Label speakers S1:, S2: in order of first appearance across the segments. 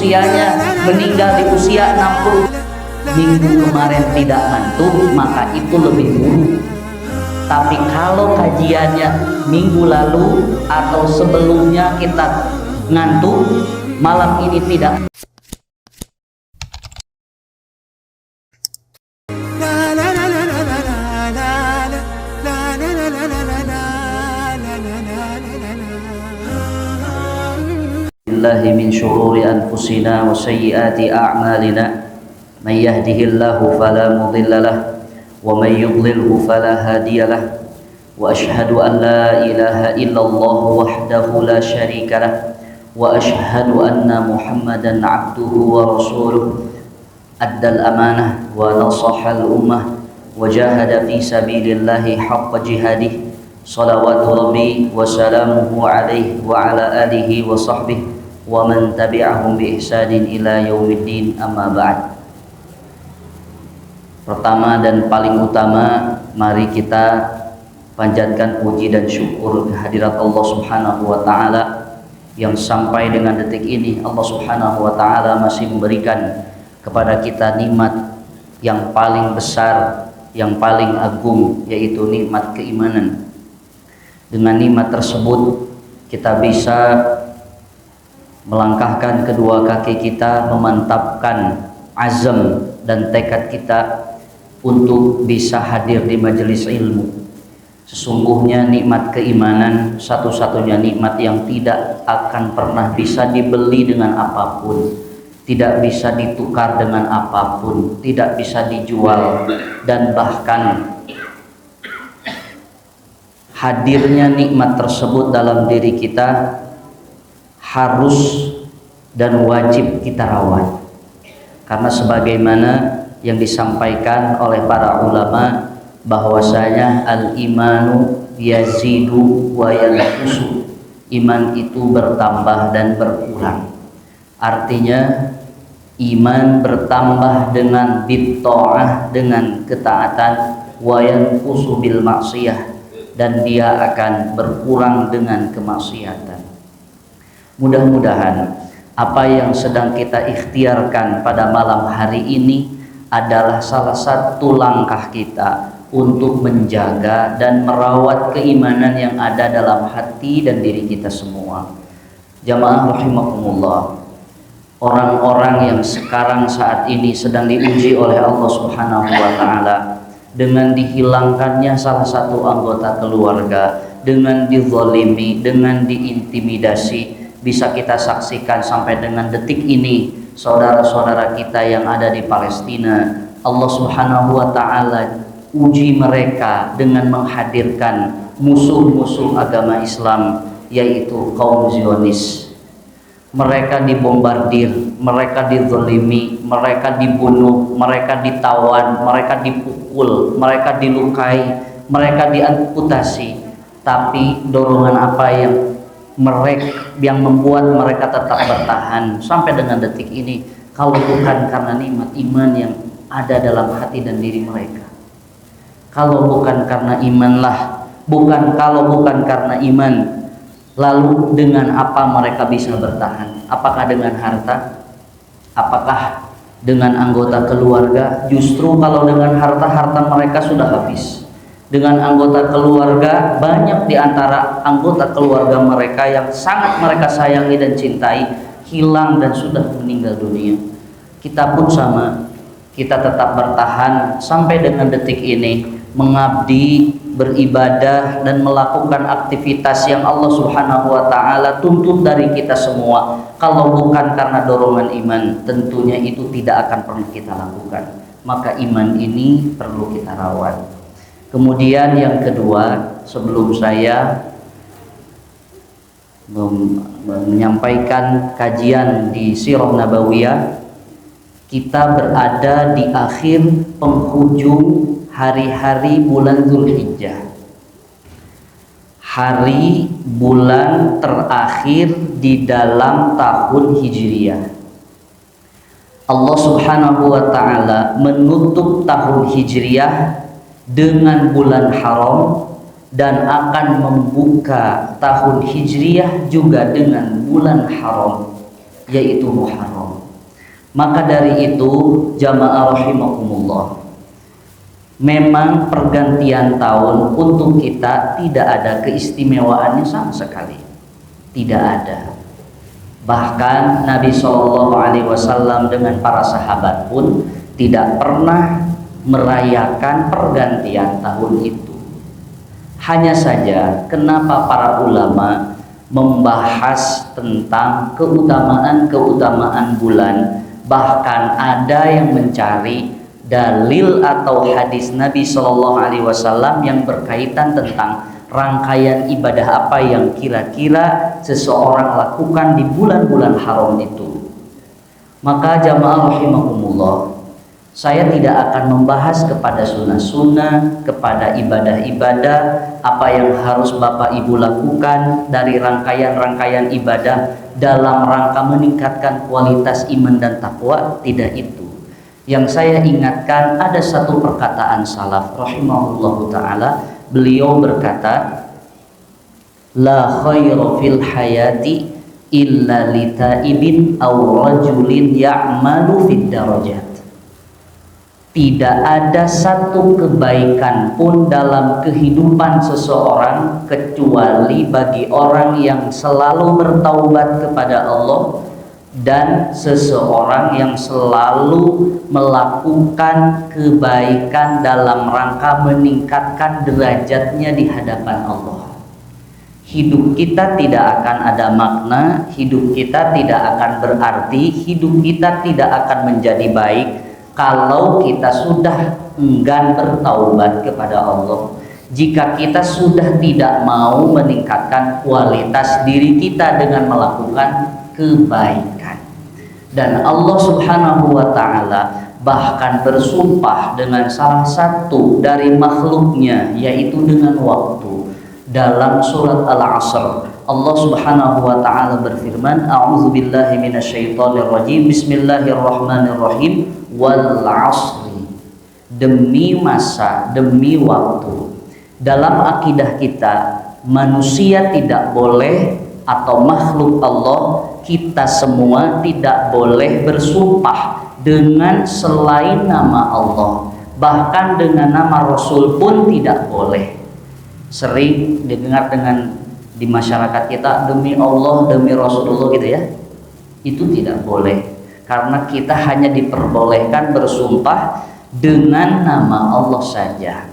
S1: usianya meninggal di usia 60, minggu kemarin tidak ngantuk, maka itu lebih buruk. Tapi kalau kajiannya minggu lalu atau sebelumnya kita ngantuk, malam ini tidak. Billahi min syururi anfusina wa sayyiati a'malina. Man yahdihillahu fala mudilla lahu wa man yudlilhu fala hadiya lahu. Wa ashhadu an la ilaha illallah wahdahu la syarika lahu wa ashhadu anna Muhammadan abduhu wa rasuluh. Addal amanah wa nasahal ummah wa jahada fi sabilillahi haqqa jihadih. Salawatu rabbi wa salamuhu alaihi wa ala alihi wa sahbihi wa man tabi'ahum bi ihsanin ila yaumiddin, amma ba'd. Pertama dan paling utama, mari kita panjatkan puji dan syukur kehadirat Allah Subhanahu wa taala yang sampai dengan detik ini Allah Subhanahu wa taala masih memberikan kepada kita nikmat yang paling besar, yang paling agung, yaitu nikmat keimanan. Dengan nikmat tersebut kita bisa melangkahkan kedua kaki kita, memantapkan azam dan tekad kita untuk bisa hadir di majelis ilmu. Sesungguhnya nikmat keimanan satu-satunya nikmat yang tidak akan pernah bisa dibeli dengan apapun, tidak bisa ditukar dengan apapun, tidak bisa dijual, dan bahkan hadirnya nikmat tersebut dalam diri kita harus dan wajib kita rawat. Karena sebagaimana yang disampaikan oleh para ulama bahwasanya al-imanu yazidu wa yanqusu, iman itu bertambah dan berkurang. Artinya iman bertambah dengan bitta'ah, dengan ketaatan, wa yanqusu bil maksiyah, dan dia akan berkurang dengan kemaksiatan. Mudah-mudahan apa yang sedang kita ikhtiarkan pada malam hari ini adalah salah satu langkah kita untuk menjaga dan merawat keimanan yang ada dalam hati dan diri kita semua. Jamaah rahimakumullah, orang-orang yang sekarang saat ini sedang diuji oleh Allah Subhanahu wa taala dengan dihilangkannya salah satu anggota keluarga, dengan dizalimi, dengan diintimidasi. Bisa kita saksikan sampai dengan detik ini saudara-saudara kita yang ada di Palestina, Allah Subhanahu wa taala uji mereka dengan menghadirkan musuh-musuh agama Islam, yaitu kaum Zionis. Mereka dibombardir, mereka dizalimi, mereka dibunuh, mereka ditawan, mereka dipukul, mereka dilukai, mereka diamputasi. Tapi dorongan apa yang membuat mereka tetap bertahan sampai dengan detik ini, kalau bukan karena nikmat iman yang ada dalam hati dan diri mereka? Kalau bukan karena imanlah, kalau bukan karena iman, lalu dengan apa mereka bisa bertahan? Apakah dengan harta? Apakah dengan anggota keluarga? Justru kalau dengan harta mereka sudah habis. Dengan anggota keluarga, banyak di antara anggota keluarga mereka yang sangat mereka sayangi dan cintai hilang dan sudah meninggal dunia. Kita pun sama, kita tetap bertahan sampai dengan detik ini, mengabdi, beribadah, dan melakukan aktivitas yang Allah Subhanahu wa taala tuntut dari kita semua. Kalau bukan karena dorongan iman, tentunya itu tidak akan pernah kita lakukan. Maka iman ini perlu kita rawat. Kemudian yang kedua, sebelum saya menyampaikan kajian di Sirah Nabawiyah, kita berada di akhir penghujung hari-hari bulan Dzulhijjah, hari bulan terakhir di dalam tahun Hijriyah. Allah Subhanahu wa taala menutup tahun Hijriyah dengan bulan haram dan akan membuka tahun Hijriyah juga dengan bulan haram. yaitu Muharram. Maka dari itu jamaah rahimakumullah, memang pergantian tahun untuk kita tidak ada keistimewaannya sama sekali, tidak ada. Bahkan Nabi SAW dengan para sahabat pun tidak pernah merayakan pergantian tahun itu. Hanya saja kenapa para ulama membahas tentang keutamaan bulan, bahkan ada yang mencari dalil atau hadis Nabi SAW yang berkaitan tentang rangkaian ibadah apa yang kira-kira seseorang lakukan di bulan-bulan haram itu. Maka jamaah rahimakumullah, saya tidak akan membahas kepada sunnah-sunnah, kepada ibadah-ibadah, apa yang harus Bapak Ibu lakukan dari rangkaian-rangkaian ibadah dalam rangka meningkatkan kualitas iman dan takwa, tidak itu. Yang saya ingatkan ada satu perkataan salaf rahimahullahu ta'ala, beliau berkata, la khayra fil hayati illa litaibin aw rajulin ya'malu fid darajat. Tidak ada satu kebaikan pun dalam kehidupan seseorang kecuali bagi orang yang selalu bertaubat kepada Allah dan seseorang yang selalu melakukan kebaikan dalam rangka meningkatkan derajatnya di hadapan Allah. Hidup kita tidak akan ada makna, hidup kita tidak akan berarti, hidup kita tidak akan menjadi baik kalau kita sudah enggan bertaubat kepada Allah, jika kita sudah tidak mau meningkatkan kualitas diri kita dengan melakukan kebaikan. Dan Allah Subhanahu wa ta'ala bahkan bersumpah dengan salah satu dari makhluknya, yaitu dengan waktu. Dalam surat Al-Asr, Allah Subhanahu wa ta'ala berfirman, a'udzubillahi minasyaitonirrajim, bismillahirrahmanirrahim, wal asri, demi masa, demi waktu. Dalam akidah kita, manusia tidak boleh, atau makhluk Allah, kita semua tidak boleh bersumpah dengan selain nama Allah, bahkan dengan nama Rasul pun tidak boleh. Sering didengar dengan di masyarakat kita, demi Allah, demi Rasulullah gitu ya. Itu tidak boleh, karena kita hanya diperbolehkan bersumpah dengan nama Allah saja.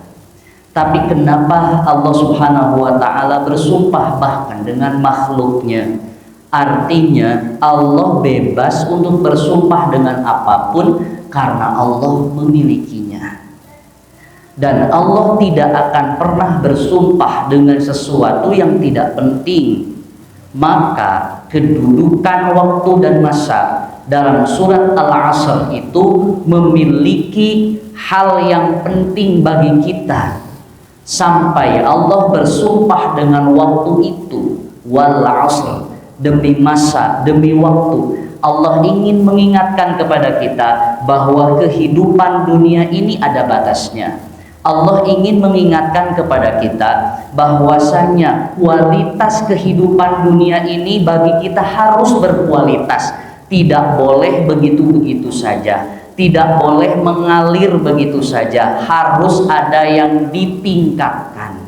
S1: Tapi kenapa Allah Subhanahu wa ta'ala bersumpah bahkan dengan makhluknya? Artinya Allah bebas untuk bersumpah dengan apapun karena Allah memilikinya. Dan Allah tidak akan pernah bersumpah dengan sesuatu yang tidak penting. Maka kedudukan waktu dan masa dalam surat Al-Asr itu memiliki hal yang penting bagi kita, sampai Allah bersumpah dengan waktu itu, wal asr, demi masa, demi waktu. Allah ingin mengingatkan kepada kita bahwa kehidupan dunia ini ada batasnya. Allah ingin mengingatkan kepada kita bahwasanya kualitas kehidupan dunia ini bagi kita harus berkualitas, tidak boleh begitu-begitu saja, tidak boleh mengalir begitu saja, harus ada yang ditingkatkan.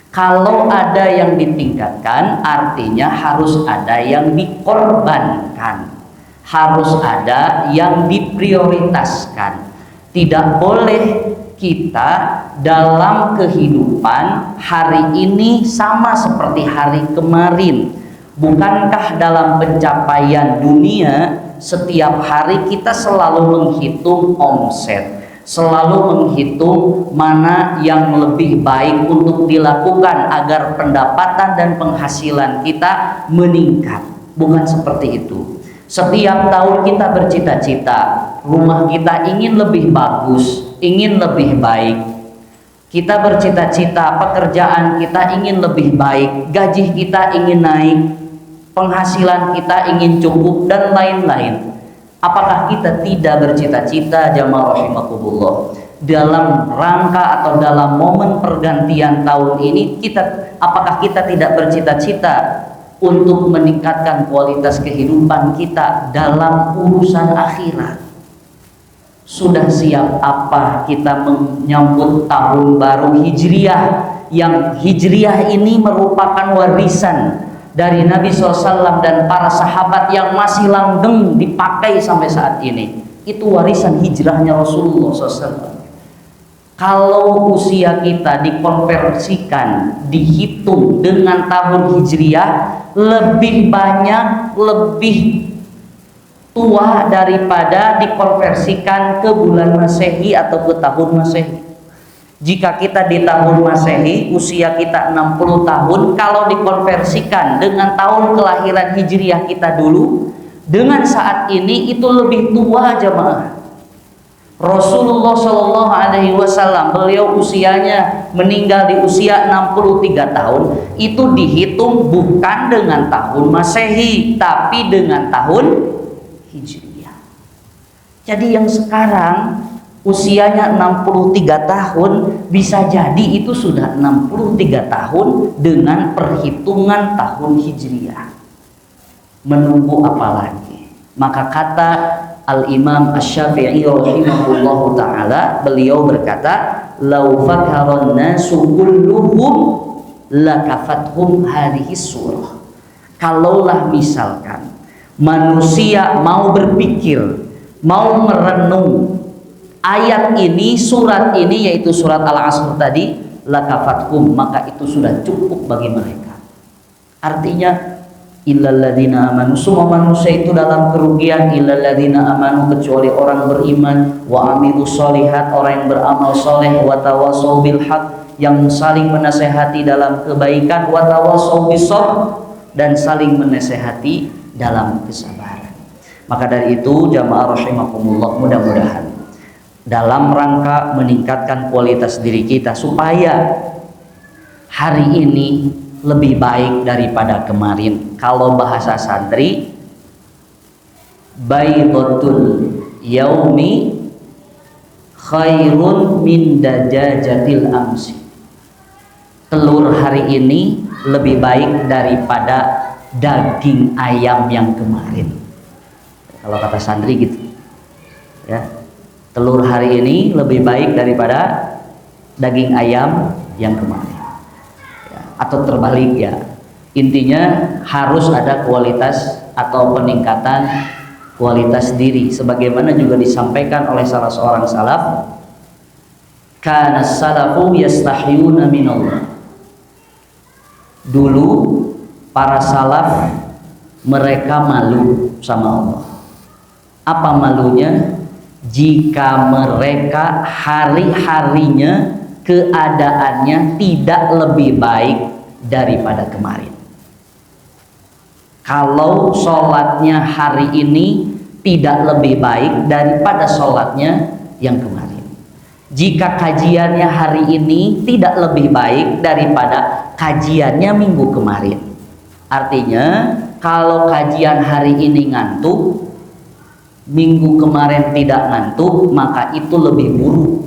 S1: Kalau ada yang ditingkatkan, artinya harus ada yang dikorbankan, harus ada yang diprioritaskan. Tidak boleh kita dalam kehidupan hari ini sama seperti hari kemarin. Bukankah dalam pencapaian dunia setiap hari kita selalu menghitung omset, selalu menghitung mana yang lebih baik untuk dilakukan agar pendapatan dan penghasilan kita meningkat? Bukan seperti itu. Setiap tahun kita bercita-cita, rumah kita ingin lebih bagus, ingin lebih baik. Kita bercita-cita pekerjaan kita ingin lebih baik, gaji kita ingin naik, penghasilan kita ingin cukup, dan lain-lain. Apakah kita tidak bercita-cita, jamaah rahimakumullah, dalam rangka atau dalam momen pergantian tahun ini, apakah kita tidak bercita-cita untuk meningkatkan kualitas kehidupan kita dalam urusan akhirat. Sudah siap apa kita menyambut tahun baru Hijriah, yang Hijriah ini merupakan warisan dari Nabi SAW dan para sahabat yang masih langgeng dipakai sampai saat ini. Itu warisan hijrahnya Rasulullah SAW. Kalau usia kita dikonversikan, dihitung dengan tahun Hijriah, lebih banyak, lebih tua daripada dikonversikan ke bulan Masehi atau ke tahun Masehi. Jika kita di tahun Masehi, usia kita 60 tahun, kalau dikonversikan dengan tahun kelahiran Hijriah kita dulu, dengan saat ini itu lebih tua jemaah. Rasulullah Shallallahu Alaihi Wasallam, beliau usianya meninggal di usia 63 tahun, itu dihitung bukan dengan tahun Masehi, tapi dengan tahun Hijriah. Jadi yang sekarang usianya 63 tahun, bisa jadi itu sudah 63 tahun dengan perhitungan tahun Hijriah. Menunggu apa lagi? Maka kata Al-Imam Asy-Syafi'i rahimahullahu ta'ala, beliau berkata, "Lau fakaran nasu kulluhum lakafathum hadhihi surah." Kalaulah misalkan manusia mau berpikir, mau merenung ayat ini, surat ini, yaitu surat Al-Asr tadi, lakafathum, maka itu sudah cukup bagi mereka. Artinya illalladzina amanu, semua manusia itu dalam kerugian. Illalladzina amanu, kecuali orang beriman, wa amilus sholihat, orang yang beramal soleh, wa tawassaw bil haq, yang saling menasehati dalam kebaikan, wa tawassaw bis sabr, dan saling menasehati dalam kesabaran. Maka dari itu jamaah rahimakumullah, mudah-mudahan dalam rangka meningkatkan kualitas diri kita supaya hari ini lebih baik daripada kemarin. Kalau bahasa santri, baydatul yaumi khairun min dajajatil amsi. Telur hari ini lebih baik daripada daging ayam yang kemarin. Kalau kata santri gitu ya, telur hari ini lebih baik daripada daging ayam yang kemarin. Atau terbalik ya, intinya harus ada kualitas atau peningkatan kualitas diri, sebagaimana juga disampaikan oleh salah seorang salaf, kana salafu yastahyuna minallah. Dulu para salaf mereka malu sama Allah. Apa malunya? Jika mereka hari-harinya keadaannya tidak lebih baik daripada kemarin. Kalau sholatnya hari ini tidak lebih baik daripada sholatnya yang kemarin. Jika kajiannya hari ini tidak lebih baik daripada kajiannya minggu kemarin. Artinya kalau kajian hari ini ngantuk, minggu kemarin tidak ngantuk, maka itu lebih buruk.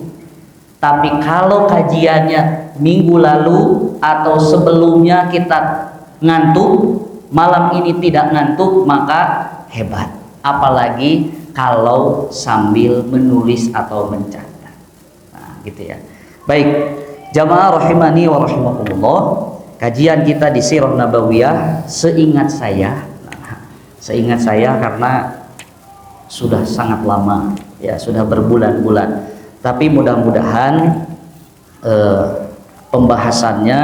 S1: Tapi kalau kajiannya minggu lalu atau sebelumnya kita ngantuk, malam ini tidak ngantuk, maka hebat. Apalagi kalau sambil menulis atau mencatat. Nah, gitu ya. Baik, jamaah rahimani wa rahimakumullah. Kajian kita di Sirah Nabawiyah, seingat saya karena sudah sangat lama, ya sudah berbulan-bulan. Tapi mudah-mudahan pembahasannya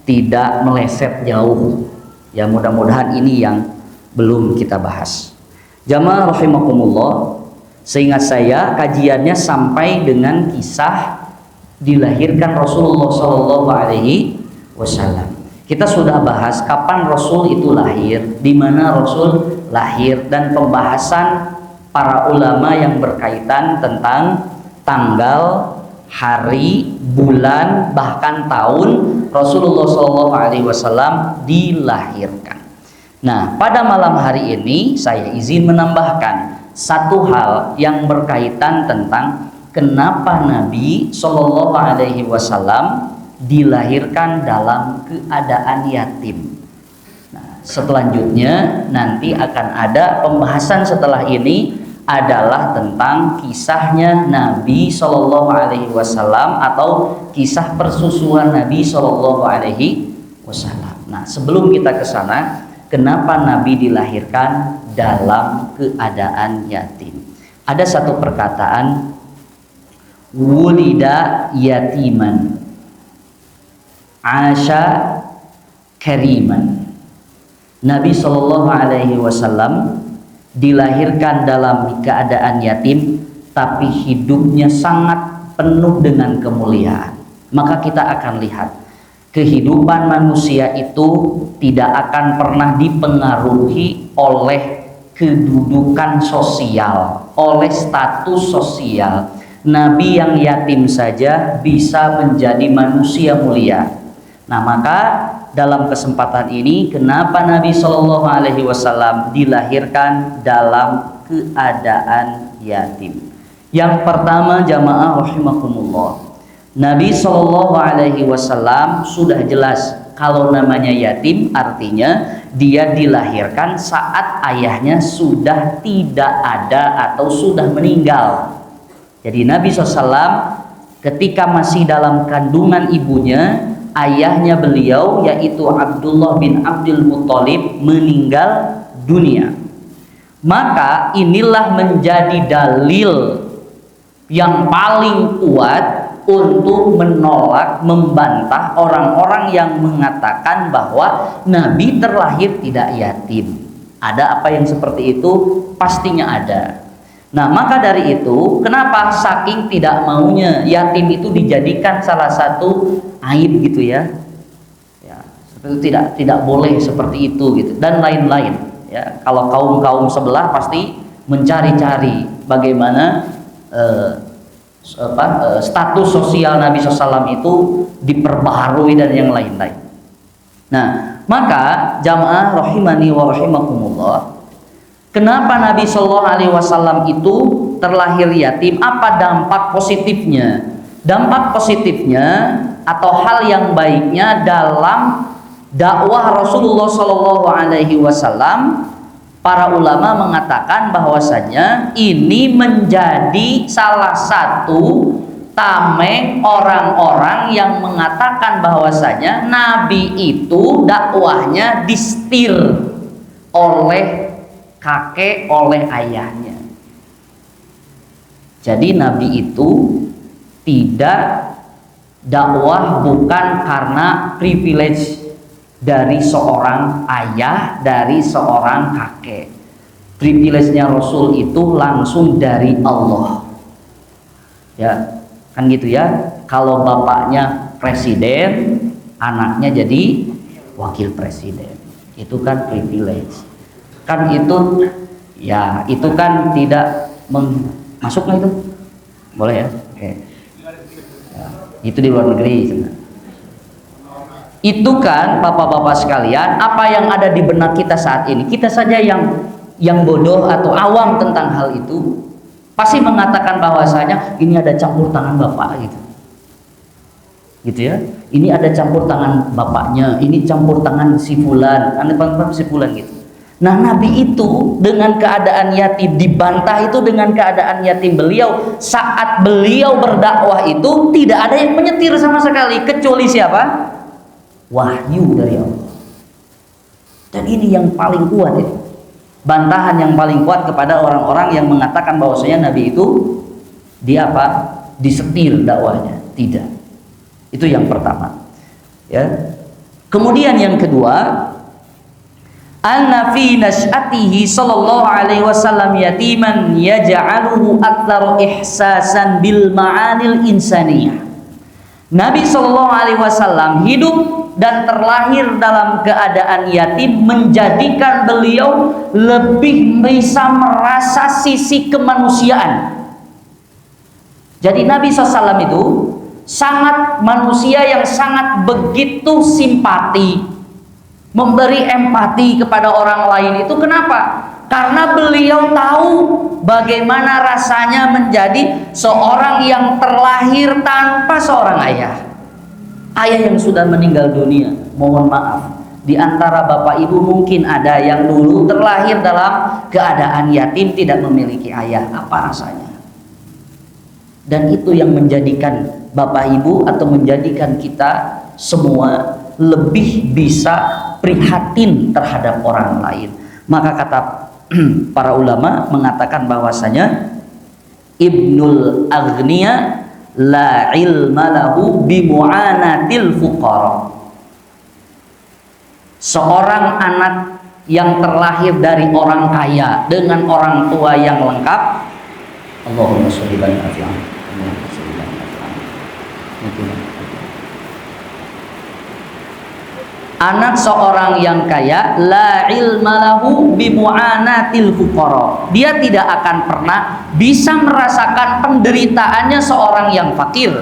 S1: tidak meleset jauh. Ya mudah-mudahan ini yang belum kita bahas. Jamaah rahimakumullah, seingat saya kajiannya sampai dengan kisah dilahirkan Rasulullah Shallallahu Alaihi Wasallam. Kita sudah bahas kapan Rasul itu lahir, di mana Rasul lahir, dan pembahasan para ulama yang berkaitan tentang tanggal, hari, bulan, bahkan tahun Rasulullah SAW dilahirkan. Nah, pada malam hari ini saya izin menambahkan satu hal yang berkaitan tentang kenapa Nabi SAW dilahirkan dalam keadaan yatim. Nah, selanjutnya nanti akan ada pembahasan setelah ini adalah tentang kisahnya Nabi Shallallahu Alaihi Wasallam atau kisah persusuan Nabi Shallallahu Alaihi Wasallam. Nah, sebelum kita ke sana, kenapa Nabi dilahirkan dalam keadaan yatim? Ada satu perkataan, wulida yatiman, asya kariman. Nabi Shallallahu Alaihi Wasallam dilahirkan dalam keadaan yatim, tapi hidupnya sangat penuh dengan kemuliaan. Maka kita akan lihat kehidupan manusia itu tidak akan pernah dipengaruhi oleh kedudukan sosial, oleh status sosial. Nabi yang yatim saja bisa menjadi manusia mulia. Nah, maka dalam kesempatan ini, kenapa Nabi Shallallahu Alaihi Wasallam dilahirkan dalam keadaan yatim? Yang pertama, jamaah rahimakumullah, Nabi Shallallahu Alaihi Wasallam sudah jelas kalau namanya yatim artinya dia dilahirkan saat ayahnya sudah tidak ada atau sudah meninggal. Jadi Nabi SAW ketika masih dalam kandungan ibunya, ayahnya beliau yaitu Abdullah bin Abdul Muthalib meninggal dunia. Maka inilah menjadi dalil yang paling kuat untuk menolak, membantah orang-orang yang mengatakan bahwa Nabi terlahir tidak yatim. Ada apa yang seperti itu? Pastinya ada. Nah, maka dari itu, kenapa saking tidak maunya yatim itu dijadikan salah satu aib gitu ya? Ya, seperti tidak boleh seperti itu gitu dan lain-lain. Ya, kalau kaum sebelah pasti mencari-cari bagaimana status sosial Nabi SAW itu diperbaharui dan yang lain-lain. Nah, maka jamaah rahimani wa rahimakumullah, kenapa Nabi Shallallahu Alaihi Wasallam itu terlahir yatim? Apa dampak positifnya? Dampak positifnya atau hal yang baiknya dalam dakwah Rasulullah Shallallahu Alaihi Wasallam, para ulama mengatakan bahwasanya ini menjadi salah satu tameng orang-orang yang mengatakan bahwasanya Nabi itu dakwahnya disetir oleh kakek, oleh ayahnya. Jadi Nabi itu tidak dakwah bukan karena privilege dari seorang ayah, dari seorang kakek. Privilege-nya Rasul itu langsung dari Allah. Ya, kan gitu ya. Kalau bapaknya presiden, anaknya jadi wakil presiden. Itu kan privilege. Kan itu ya, itu kan tidak masuk nggak itu? Boleh ya? Oke. Ya, itu di luar negeri sebenarnya. Itu kan bapak-bapak sekalian, apa yang ada di benak kita saat ini, kita saja yang bodoh atau awam tentang hal itu pasti mengatakan bahwasanya ini ada campur tangan bapak gitu ya, ini ada campur tangan bapaknya, ini campur tangan si fulan, si fulan gitu. Nah, Nabi itu dengan keadaan yatim dibantah, itu dengan keadaan yatim beliau saat beliau berdakwah itu tidak ada yang menyetir sama sekali kecuali siapa? Wahyu dari Allah. Dan ini yang paling kuat ya. Bantahan yang paling kuat kepada orang-orang yang mengatakan bahwasanya Nabi itu dia apa? Disetir dakwahnya. Tidak. Itu yang pertama. Ya. Kemudian yang kedua, anna fi nash'atihi sallallahu alaihi wasallam yatiman yaj'aluhu aktsara ihsasan bil ma'anil insaniyah. Nabi sallallahu alaihi wasallam hidup dan terlahir dalam keadaan yatim menjadikan beliau lebih bisa merasa sisi kemanusiaan. Jadi Nabi SAW itu sangat manusia yang sangat begitu simpati, memberi empati kepada orang lain. Itu kenapa? Karena beliau tahu bagaimana rasanya menjadi seorang yang terlahir tanpa seorang ayah. Ayah yang sudah meninggal dunia, mohon maaf, Di antara bapak ibu mungkin ada yang dulu terlahir dalam keadaan yatim, tidak memiliki ayah. Apa rasanya? Dan itu yang menjadikan bapak ibu atau menjadikan kita semua lebih bisa prihatin terhadap orang lain. Maka kata para ulama mengatakan bahwasanya Ibnul Aghniya la ilma lahu bimu'anatil fuqara. Seorang anak yang terlahir dari orang kaya dengan orang tua yang lengkap, Allahumma sholli wa sallim. Anak seorang yang kaya la ilma lahu bimu'anatil fuqara. Dia tidak akan pernah bisa merasakan penderitaannya seorang yang fakir.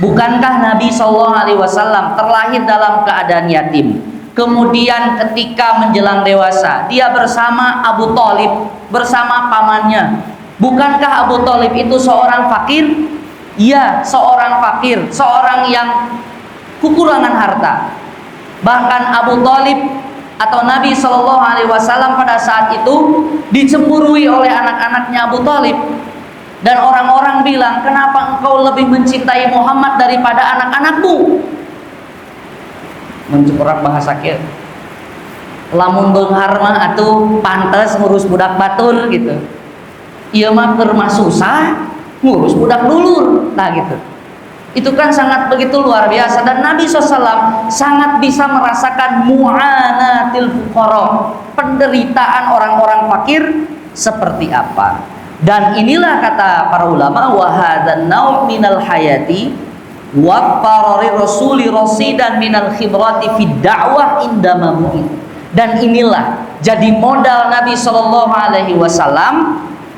S1: Bukankah Nabi SAW terlahir dalam keadaan yatim? Kemudian ketika menjelang dewasa, dia bersama Abu Thalib, bersama pamannya. Bukankah Abu Thalib itu seorang fakir? Iya, seorang fakir, seorang yang kekurangan harta. Bahkan Abu Thalib atau Nabi SAW pada saat itu dicemburui oleh anak-anaknya Abu Thalib. Dan orang-orang bilang, kenapa engkau lebih mencintai Muhammad daripada anak-anakmu? Mencukurak bahasa kia lamun beunghar mah atuh pantes ngurus budak batur gitu. Ieu mah keur mah susah ngurus budak dulur. Nah gitu. Itu kan sangat begitu luar biasa. Dan Nabi SAW sangat bisa merasakan mu'anatil fuqara, penderitaan orang-orang fakir seperti apa. Dan inilah kata para ulama, wa hadzan naw' minal hayati wa qarari rasuli rasidan minal khibrati fid da'wah inda mamu'id. Dan inilah jadi modal Nabi SAW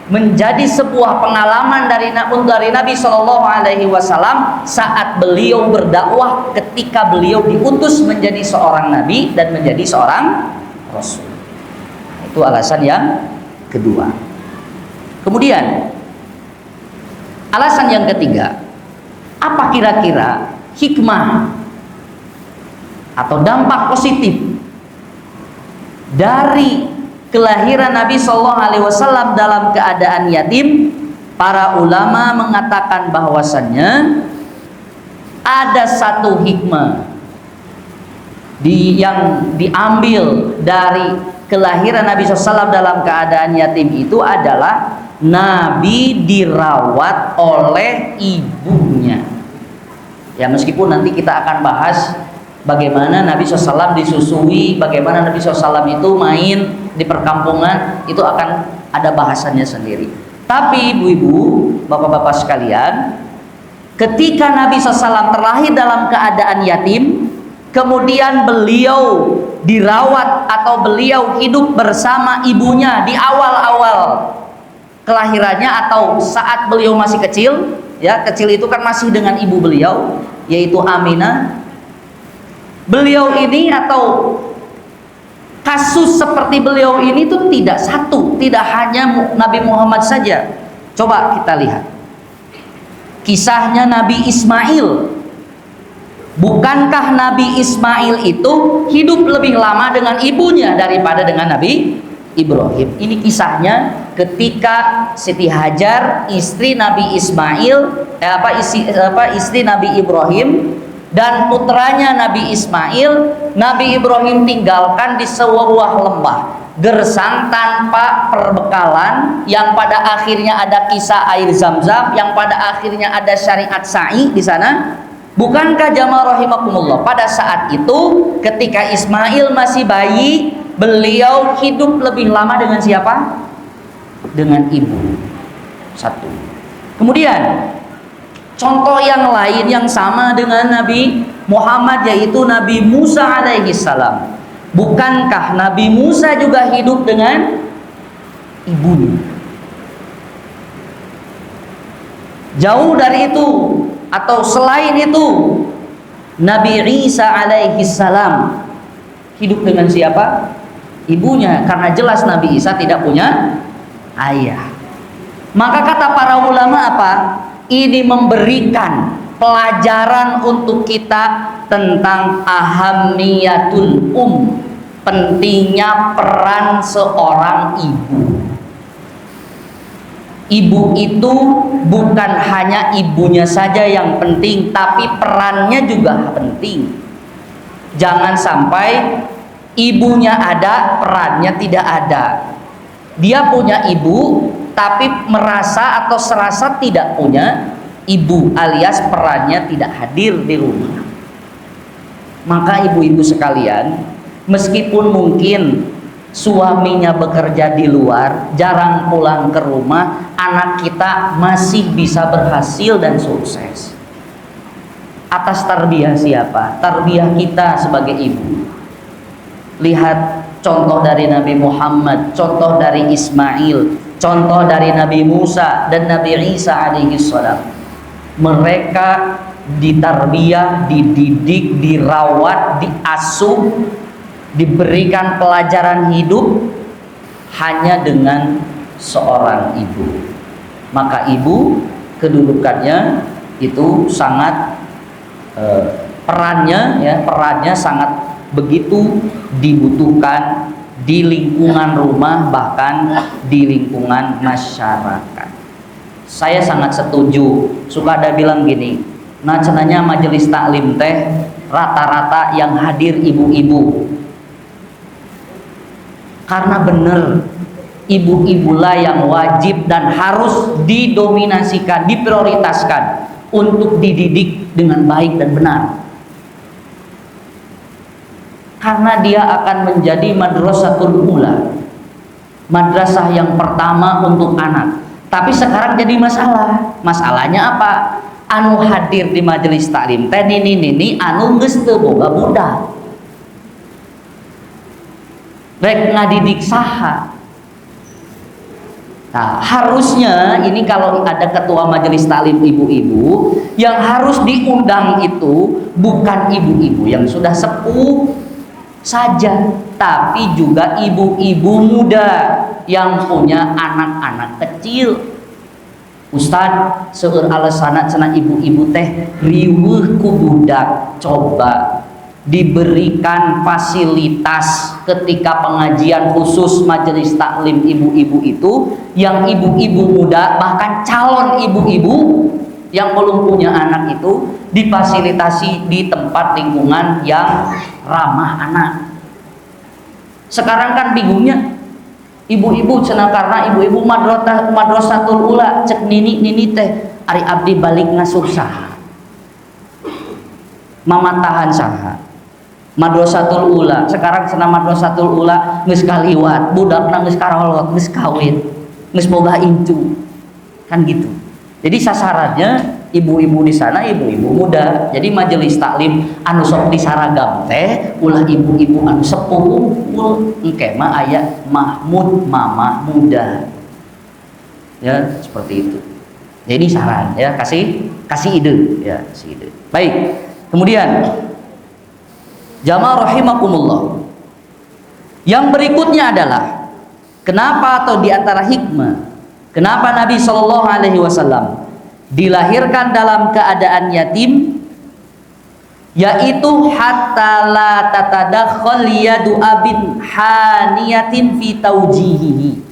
S1: menjadi sebuah pengalaman dari Nabi SAW saat beliau berdakwah, ketika beliau diutus menjadi seorang nabi dan menjadi seorang rasul. Itu alasan yang kedua. Kemudian alasan yang ketiga, apa kira-kira hikmah atau dampak positif dari kelahiran Nabi SAW dalam keadaan yatim? Para ulama mengatakan bahwasannya ada satu hikmah yang diambil dari kelahiran Nabi SAW dalam keadaan yatim itu adalah Nabi dirawat oleh ibunya. Ya, meskipun nanti kita akan bahas bagaimana Nabi SAW disusui, bagaimana Nabi SAW itu main di perkampungan, itu akan ada bahasannya sendiri. Tapi ibu-ibu, bapak-bapak sekalian, ketika Nabi SAW terlahir dalam keadaan yatim, kemudian beliau dirawat atau beliau hidup bersama ibunya di awal-awal kelahirannya atau saat beliau masih kecil, ya kecil itu kan masih dengan ibu beliau, yaitu Aminah. Beliau ini atau kasus seperti beliau ini tuh tidak satu, tidak hanya Nabi Muhammad saja. Coba kita lihat kisahnya Nabi Ismail. Bukankah Nabi Ismail itu hidup lebih lama dengan ibunya daripada dengan Nabi Ibrahim? Ini kisahnya ketika Siti Hajar, istri Nabi Ismail, istri Nabi Ibrahim dan putranya Nabi Ismail, Nabi Ibrahim tinggalkan di sebuah lembah gersang tanpa perbekalan, yang pada akhirnya ada kisah air Zam-Zam, yang pada akhirnya ada syariat sa'i di sana. Bukankah jamaah rahimakumullah, pada saat itu ketika Ismail masih bayi, beliau hidup lebih lama dengan siapa? Dengan ibu. Satu. Kemudian contoh yang lain yang sama dengan Nabi Muhammad, yaitu Nabi Musa alaihi salam. Bukankah Nabi Musa juga hidup dengan ibunya? Jauh dari itu atau selain itu, Nabi Isa alaihi salam hidup dengan siapa? Ibunya, karena jelas Nabi Isa tidak punya ayah. Maka kata para ulama apa? Ini memberikan pelajaran untuk kita tentang ahamiyatul pentingnya peran seorang ibu. Ibu itu bukan hanya ibunya saja yang penting, tapi perannya juga penting. Jangan sampai ibunya ada, perannya tidak ada. Dia punya ibu, tapi merasa atau serasa tidak punya ibu, alias perannya tidak hadir di rumah. Maka ibu-ibu sekalian, meskipun mungkin suaminya bekerja di luar, jarang pulang ke rumah, anak kita masih bisa berhasil dan sukses. Atas tarbiyah siapa? Tarbiyah kita sebagai ibu. Lihat contoh dari Nabi Muhammad, contoh dari Ismail, contoh dari Nabi Musa dan Nabi Isa alaihi salam. Mereka ditarbiyah, dididik, dirawat, diasuh, diberikan pelajaran hidup hanya dengan seorang ibu. Maka ibu kedudukannya itu sangat perannya sangat begitu dibutuhkan di lingkungan rumah, bahkan di lingkungan masyarakat. Saya sangat setuju. Suka ada bilang gini, nah cenanya majelis taklim teh rata-rata yang hadir ibu-ibu. Karena benar, ibu-ibulah yang wajib dan harus didominasikan, diprioritaskan untuk dididik dengan baik dan benar. Karena dia akan menjadi madrasatul ula, madrasah yang pertama untuk anak. Tapi sekarang jadi masalah. Masalahnya apa? Anu hadir di majelis taklim teh nini anu geus teu boga budak. Rek ngadidik saha. Nah, harusnya ini kalau ada ketua majelis taklim ibu-ibu, yang harus diundang itu bukan ibu-ibu yang sudah sepuh saja, tapi juga ibu-ibu muda yang punya anak-anak kecil. Ustad, seueur alesana cenah ibu-ibu teh riweuh ku budak, coba diberikan fasilitas ketika pengajian khusus majelis taklim ibu-ibu itu, yang ibu-ibu muda bahkan calon ibu-ibu yang belum punya anak itu difasilitasi di tempat lingkungan yang ramah anak. Sekarang kan bingungnya ibu-ibu cenah karena ibu-ibu madrasatul ula cek nini teh ari abdi balik ngasuh saha, mamatahan saha. Madrasatul ula sekarang cenah madrasatul ula geus kaliwat, budakna geus karolot, geus kawin, geus boga incu, kan gitu. Jadi sasarannya ibu-ibu di sana, ibu-ibu muda. Jadi majelis taklim anu sok disaragam teh ulah ibu-ibu anu sepuh engke mah aya Mahmud mama muda. Ya, seperti itu. Jadi saran ya, kasih ide ya, kasih ide. Baik. Kemudian jamaah rahimakumullah. Yang berikutnya adalah kenapa atau di antara hikmah kenapa Nabi Shallallahu Alaihi Wasallam dilahirkan dalam keadaan yatim, yaitu hatta la tatadakhal yadu abin haniyatin fi taujihihi.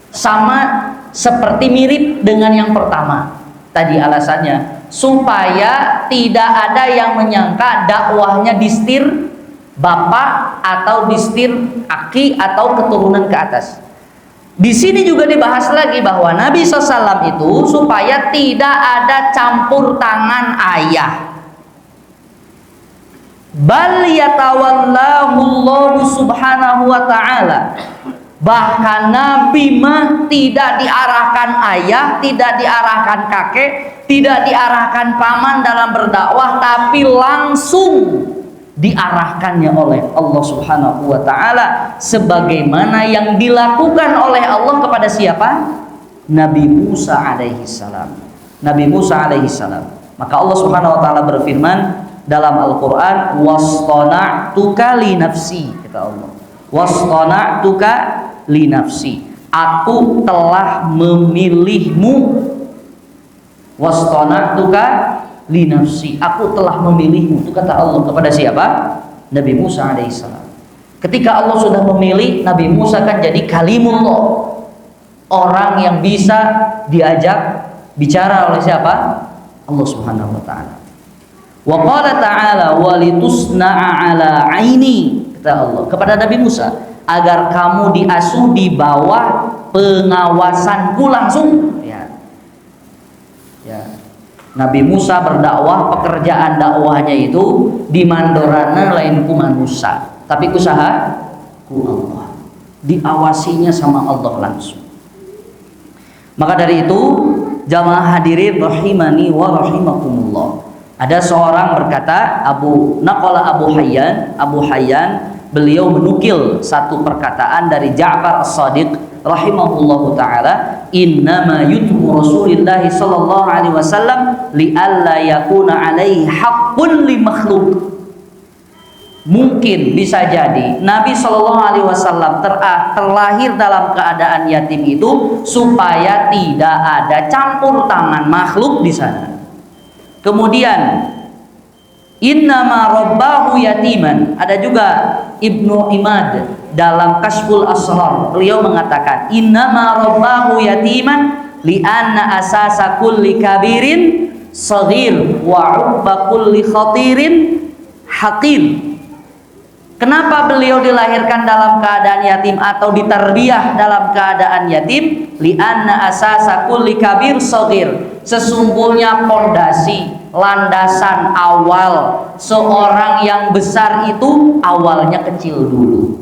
S1: Sama seperti mirip dengan yang pertama tadi, alasannya supaya tidak ada yang menyangka dakwahnya distir bapak atau distir aki atau keturunan ke atas. Di sini juga dibahas lagi bahwa Nabi SAW itu supaya tidak ada campur tangan ayah. Bal yatawallahu Allahu subhanahu wa ta'ala. Bahkan Nabi mah tidak diarahkan ayah, tidak diarahkan kakek, tidak diarahkan paman dalam berdakwah, tapi langsung diarahkannya oleh Allah Subhanahu wa ta'ala, sebagaimana yang dilakukan oleh Allah kepada siapa? Nabi Musa alaihi salam. Nabi Musa alaihi salam. Maka Allah Subhanahu wa ta'ala berfirman dalam Al-Qur'an, wastona'tuka li nafsi, kata Allah. Wastona'tuka li nafsi. Aku telah memilihmu. Wastona'tuka li nafsi, aku telah memilihmu. Itu kata Allah kepada siapa? Nabi Musa alaihissalam. Ketika Allah sudah memilih, Nabi Musa kan jadi kalimullah, orang yang bisa diajak bicara oleh siapa? Allah Subhanahu wa taala. Wa qala ta'ala walitusna'a ala aini, kata Allah kepada Nabi Musa, agar kamu diasuh di bawah pengawasanku langsung. Ya. Nabi Musa berdakwah, pekerjaan dakwahnya itu di mandorana lain ku manusia, tapi ku saha ku Allah, diawasinya sama Allah langsung. Maka dari itu jamaah hadirin rahimani wa rahimakumullah, ada seorang berkata, Abu Hayyan, beliau menukil satu perkataan dari Ja'far As-Shadiq rahimahullahu taala, innama yutmu Rasulillah sallallahu alaihi wasallam li alla yakuna alaihi haqqun li makhluk. Mungkin bisa jadi Nabi sallallahu alaihi wasallam terlahir dalam keadaan yatim itu supaya tidak ada campur tangan makhluk di sana. Kemudian innama rabbahu yatiman, ada juga Ibnu Imad dalam Kashful Asrar, beliau mengatakan innama rabbahu yatiman li'anna asasa kulli kabirin saghir wa 'ubba kulli khatirin haqir. Kenapa beliau dilahirkan dalam keadaan yatim atau ditarbiyah dalam keadaan yatim? Li'anna asasa kulli kabir saghir, sesungguhnya pondasi, landasan awal seorang yang besar itu awalnya kecil dulu.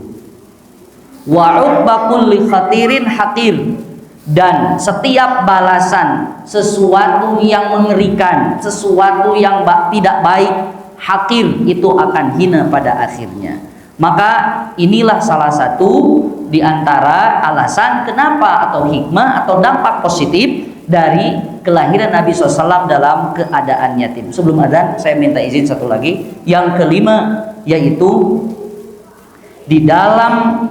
S1: Wa 'ubba kulli khatirin haqir, dan setiap balasan sesuatu yang mengerikan, sesuatu yang tidak baik, hakir, itu akan hina pada akhirnya. Maka inilah salah satu di antara alasan kenapa atau hikmah atau dampak positif dari kelahiran Nabi SAW dalam keadaan yatim. Sebelum adzan saya minta izin satu lagi, yang kelima, yaitu di dalam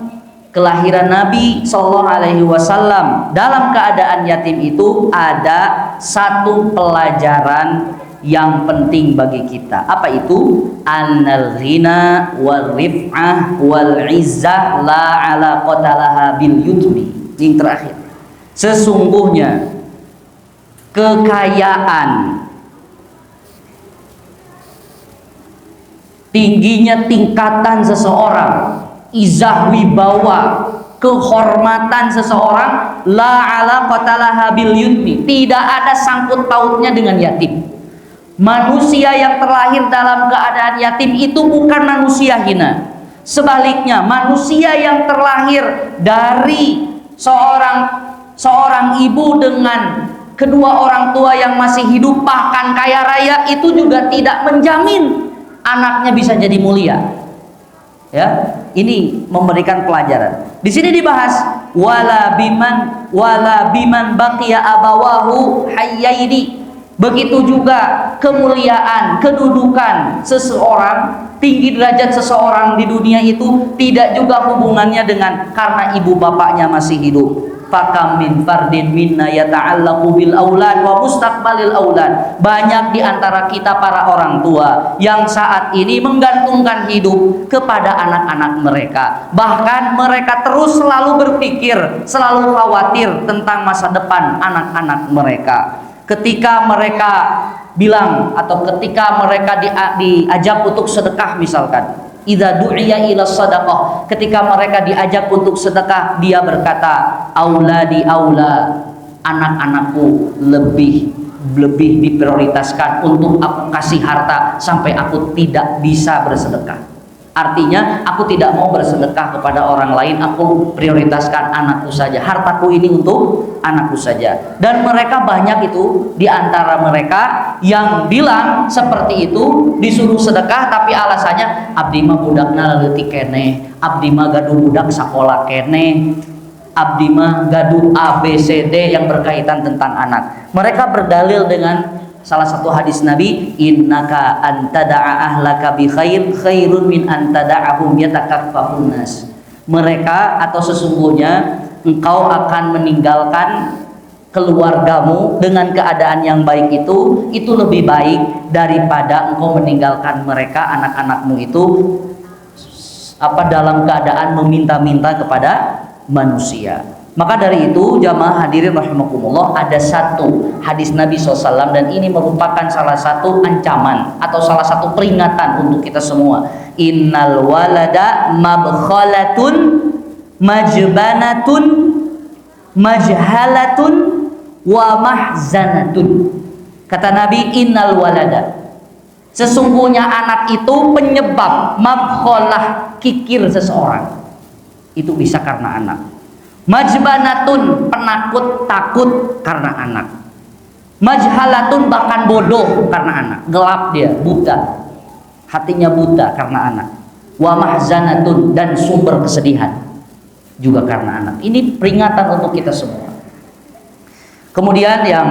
S1: kelahiran Nabi SAW dalam keadaan yatim itu ada satu pelajaran yang penting bagi kita. Apa itu? Annal ghina wal rif'ah wal izzah la alaqata laha bil yutmi. Yang terakhir, sesungguhnya kekayaan, tingginya tingkatan seseorang, izah wibawa, kehormatan seseorang, la alaqata laha bil yutmi, tidak ada sangkut pautnya dengan yatim. Manusia yang terlahir dalam keadaan yatim itu bukan manusia hina. Sebaliknya, manusia yang terlahir dari seorang ibu dengan kedua orang tua yang masih hidup bahkan kaya raya itu juga tidak menjamin anaknya bisa jadi mulia. Ya, ini memberikan pelajaran. Di sini dibahas wala biman baqiya abawahu hayyaini. Begitu juga kemuliaan, kedudukan seseorang, tinggi derajat seseorang di dunia itu tidak juga hubungannya dengan karena ibu bapaknya masih hidup. Fakam min fardin minna yata'allaqu bil aulad wa mustaqbalil aulad. Banyak di antara kita para orang tua yang saat ini menggantungkan hidup kepada anak-anak mereka. Bahkan mereka terus selalu berpikir, selalu khawatir tentang masa depan anak-anak mereka. Ketika mereka bilang atau ketika mereka diajak untuk sedekah misalkan, idza du'iya ila sadaqah, ketika mereka diajak untuk sedekah, dia berkata auladi aula, anak-anakku lebih diprioritaskan untuk aku kasih harta sampai aku tidak bisa bersedekah. Artinya aku tidak mau bersedekah kepada orang lain, aku prioritaskan anakku saja, hartaku ini untuk anakku saja. Dan mereka banyak itu di antara mereka yang bilang seperti itu, disuruh sedekah tapi alasannya abdi mah budakna leutik keneh, abdi mah gaduh budak sakola keneh, abdi mah gaduh ABCD yang berkaitan tentang anak. Mereka berdalil dengan salah satu hadis Nabi, innaka antada'a ahlaka bi khair khairun min antada'ahum yatakaffafun nas. Mereka atau sesungguhnya engkau akan meninggalkan keluargamu dengan keadaan yang baik itu lebih baik daripada engkau meninggalkan mereka, anak-anakmu itu dalam keadaan meminta-minta kepada manusia. Maka dari itu jamaah hadirin rahimakumullah, ada satu hadis Nabi SAW, dan ini merupakan salah satu ancaman atau salah satu peringatan untuk kita semua. Innal walada mabkhalatun majbanatun majhalatun wa mahzanatun. Kata Nabi, innal walada, sesungguhnya anak itu penyebab mabkhalah, kikir seseorang. Itu bisa karena anak. Majbanatun, penakut, takut karena anak. Majhalatun, bahkan bodoh karena anak, gelap dia, buta, hatinya buta karena anak. Wa mahzanatun, dan sumber kesedihan juga karena anak. Ini peringatan untuk kita semua. Kemudian yang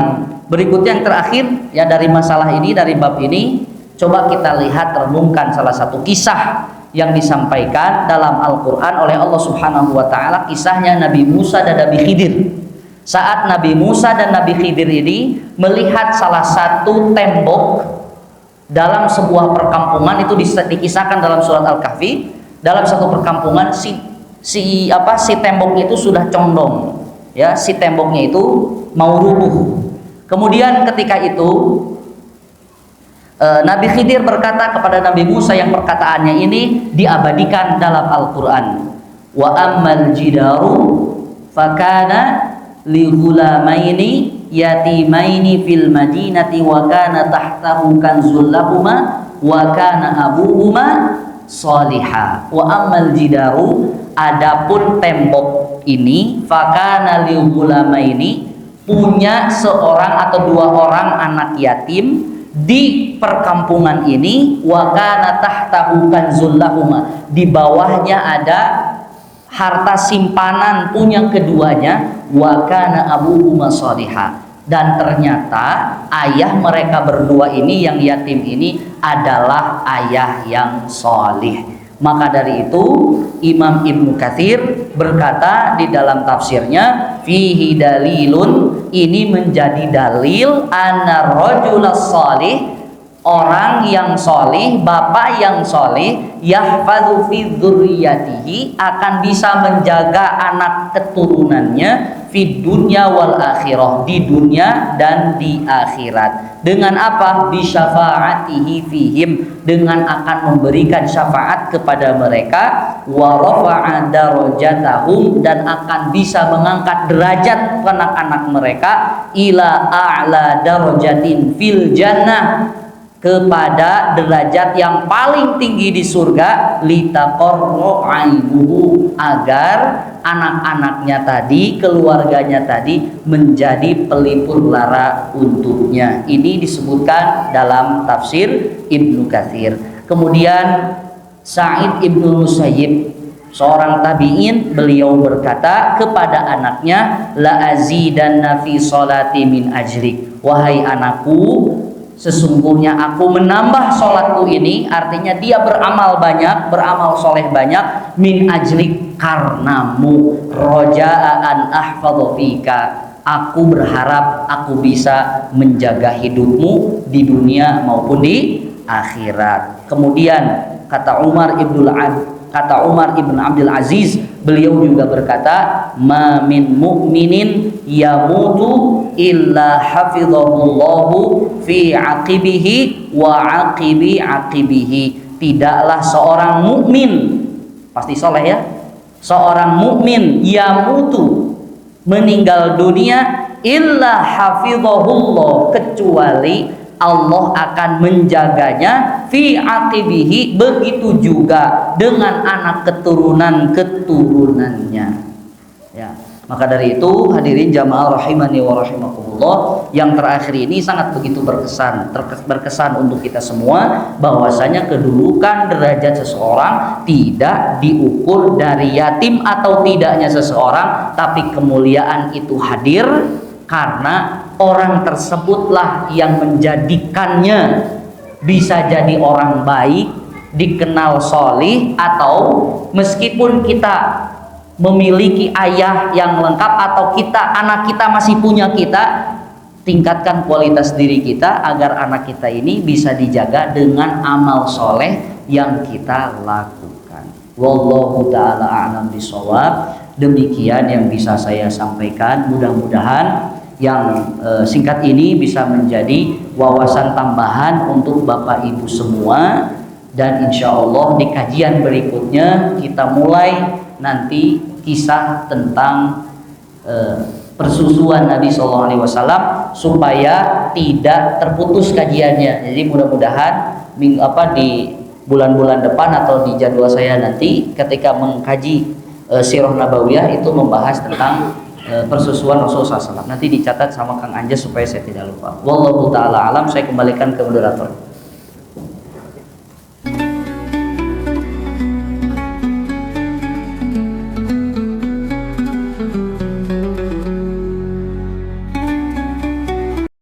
S1: berikutnya, yang terakhir ya dari masalah ini, dari bab ini, coba kita lihat, renungkan salah satu kisah yang disampaikan dalam Al-Quran oleh Allah Subhanahu wa Ta'ala, kisahnya Nabi Musa dan Nabi Khidir. Saat Nabi Musa dan Nabi Khidir ini melihat salah satu tembok dalam sebuah perkampungan, itu dikisahkan dalam surat Al-Kahfi. Dalam satu perkampungan, si temboknya itu sudah condong, ya, si temboknya itu mau rubuh. Kemudian ketika itu Nabi Khidir berkata kepada Nabi Musa, yang perkataannya ini diabadikan dalam Al-Quran. Wa ammal jidaru fakana li ghulamaini yatimaini fil madinati wa kana tahtahu kanzul lahuma wa kana abuhuma salihah. Wa ammal jidaru, adapun tembok ini, fakana li ghulamaini, punya seorang atau dua orang anak yatim di perkampungan ini. Wa kana tahtahu kanzul lahuma, di bawahnya ada harta simpanan punya keduanya. Wa kana abuhuma shalihah, dan ternyata ayah mereka berdua ini yang yatim ini adalah ayah yang salih. Maka dari itu Imam Ibnu Katsir berkata di dalam tafsirnya, fihi dalilun, ini menjadi dalil anna rajulas salih, orang yang solih, bapak yang solih, yahfadzu fi dzurriyyatihi, akan bisa menjaga anak keturunannya, fid dunya wal akhirah, di dunia dan di akhirat. Dengan apa? Bi syafaatihi fihim, dengan akan memberikan syafaat kepada mereka. Wa rafa'a darajatahum, dan akan bisa mengangkat derajat anak-anak mereka ila a'la darajatin fil jannah, kepada derajat yang paling tinggi di surga. Litaqarru ainuhu, agar anak-anaknya tadi, keluarganya tadi menjadi pelipur lara untuknya. Ini disebutkan dalam tafsir Ibnu Katsir. Kemudian Sa'id Ibnu Musayyib, seorang tabi'in, beliau berkata kepada anaknya, la azidanna fi sholati min ajlik, wahai anakku, sesungguhnya aku menambah sholatku ini, artinya dia beramal banyak, beramal soleh banyak, min ajlik, karenamu, roja'an ahfadhu fika, aku berharap aku bisa menjaga hidupmu di dunia maupun di akhirat. Kemudian kata Umar ibn Abdul Aziz, beliau juga berkata, ma min mu'minin yamutu illa hafizahullahu fi aqibihi wa aqibi aqibihi. Tidaklah seorang mukmin, pasti soleh ya, seorang mukmin yamutu, meninggal dunia, illa hafizahullah, kecuali Allah akan menjaganya, fi aqibihi, begitu juga dengan anak keturunannya. Ya, maka dari itu hadirin jamaah rahimani wa rahimakumullah, yang terakhir ini sangat begitu berkesan untuk kita semua, bahwasanya kedudukan derajat seseorang tidak diukur dari yatim atau tidaknya seseorang, tapi kemuliaan itu hadir karena orang tersebutlah yang menjadikannya bisa jadi orang baik, dikenal solih, atau meskipun kita memiliki ayah yang lengkap atau anak kita masih punya kita, tingkatkan kualitas diri kita agar anak kita ini bisa dijaga dengan amal soleh yang kita lakukan. Wallahu ta'ala a'lam bishawab. Demikian yang bisa saya sampaikan. Mudah-mudahan yang singkat ini bisa menjadi wawasan tambahan untuk Bapak Ibu semua, dan insya Allah di kajian berikutnya kita mulai nanti kisah tentang persusuan Nabi SAW supaya tidak terputus kajiannya. Jadi mudah-mudahan di bulan-bulan depan atau di jadwal saya nanti ketika mengkaji Sirah Nabawiyah itu membahas tentang persusuan Rasulullah SAW. Nanti dicatat sama Kang Anjas supaya saya tidak lupa. Wallahu ta'ala alam. Saya kembalikan ke moderator.